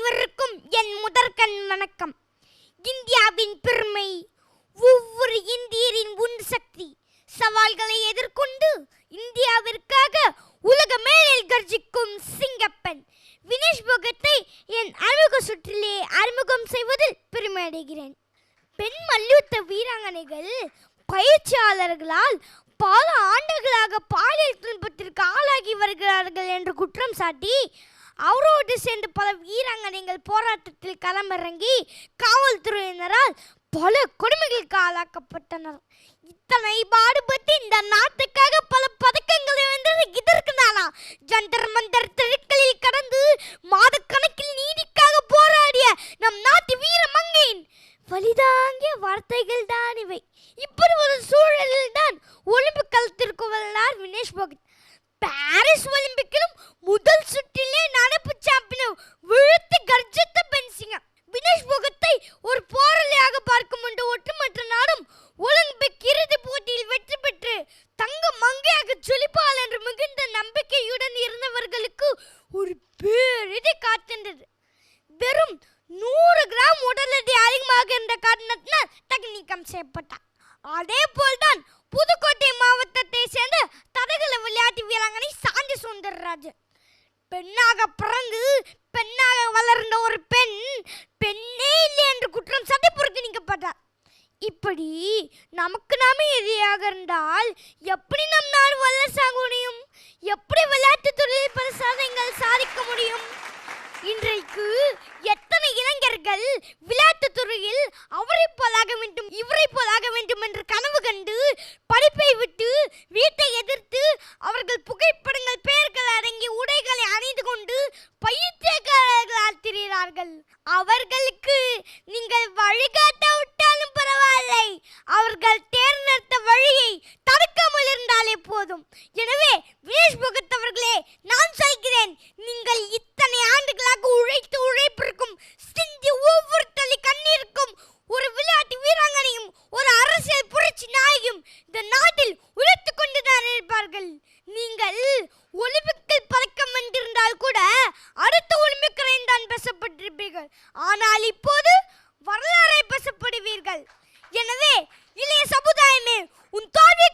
அனைவருக்கும் என் முதற்கண் வணக்கம். இந்தியாவின் பெருமை, ஒவ்வொரு இந்தியரின் உன் சக்தி. சவால்களை எதிர்கொண்டு இந்தியாவிற்காக உலக மேலில் கர்ஜிக்கும் சிங்கப்பெண் வினேஷ் போகத்தை என் அறிமுக சுற்றிலே அறிமுகம் செய்வதில் பெருமை அடைகிறேன். பெண் மல்யுத்த வீராங்கனைகள் பயிற்சியாளர்களால் பல ஆண்டுகளாக பாலியல் துன்பத்திற்கு ஆளாகி வருகிறார்கள் என்று குற்றம் சாட்டி அவரோடு சேர்ந்து பல வீராங்கனைகள் போராட்டத்தில் களமிறங்கி காவல்துறையினரால் பல கொடுமைகளுக்கு ஆளாக்கப்பட்டனர். இத்தனை பாடுபட்டு இந்த நாட்டுக்காக பல பதக்கங்களை வென்றது இதற்கு தானா? ஜந்தர் மந்தர் தெருக்களில் கடந்து மாதக்கணக்கில் நீதிக்காக போராடிய நம் நாட்டு வீர மங்கையின் வலிதாங்கிய வார்த்தைகள் தான் இவை. இப்படி ஒரு சூழலில் தான் ஒலிம்பிக் களத்திற்கு வந்தார் வினேஷ் போகத். பாரிஸ் ஒலிம்பிக்கிலும் முதல் சுற்றிலே நடப்பு சாம்பியன் விழுத்து கர்ஜித்த பெண் சிங்கம் வினேஷ் போகத்தை ஒரு போராளியாக பார்க்கும் என்ற ஒட்டுமொத்த நாடும் ஒலிம்பிக் இறுதிப் போட்டியில் வெற்றி பெற்று தங்க மங்கையாக ஜொலிப்பாள் என்று மிகுந்த நம்பிக்கையுடன் இருந்தவர்களுக்கு ஒரு பேரிடி காத்திருந்தது. வெறும் 100 கிராம் உடல் எடை அதிகமாக இருந்த காரணத்தினால் தகுதி நீக்கம் செய்யப்பட்டார். அதே போல்தான் புதுக்கோட்டை மாவட்டத்தை சேர்ந்த தடகள விளையாட்டு வீராங்கனை சாந்தி சுந்தரராஜன். பெண்ணாக பிறந்து பெண்ணாக வளர்ந்த ஒரு பெண் பெண்ணே இல்லை என்று குற்றம் சாட்டி புறக்கணிக்கப்பட்டார். இப்படி நமக்கு நாமே எதிராக இருந்தால் எப்படி நம் நாடு வல்லரசாக முடியும்? எப்படி விளையாட்டு துறையில் பல சாதனைகள் சாதிக்க முடியும்? இன்றைக்கு எத்தனை இளைஞர்கள் விளையாட்டு துறையில் அவரை போலாக வேண்டும் இவரை போலாக வேண்டும் என்று கனவு கண்டு படிப்பை விட்டு வீட்டை எதிர்த்து அவர்கள் புகைப்படங்கள் பெயர்கள் அடங்கிய உடைகளை அணிந்து கொண்டு பயிற்சியாளர்களால் திரிகிறார்கள். அவர்களுக்கு நீங்கள் வழிகாட்டாவிட்டாலும் பரவாயில்லை, அவர்கள் தேர்ந்தெடுத்த வழியை தடுக்காமல் இருந்தாலே போதும். எனவே வினேஷ் போகத் அவர்களே, நான் சொல்கிறேன், நீங்கள் இத்தனை ஆண்டுகளாக உழைத்து உழைப்பிற்கும் சிந்தி ஒவ்வொரு தள்ளி கண்ணீருக்கும் ஒரு விளையாட்டு வீராங்கனையும் ஒரு அரசியல் புரட்சி நாயகியும் இந்த நாட்டில் உழைத்து கொண்டுதான் இருப்பார்கள். நீங்கள் ஒலிம்பிக்கில் பதக்கம் வென்றிருந்தால் கூட அடுத்த ஒலிம்பிக்கில் தான் பேசப்பட்டிருப்பீர்கள். ஆனால் இப்போது வரலாறை பேசப்படுவீர்கள். எனவே இளைய சமுதாயமே, உன் தோல்வியை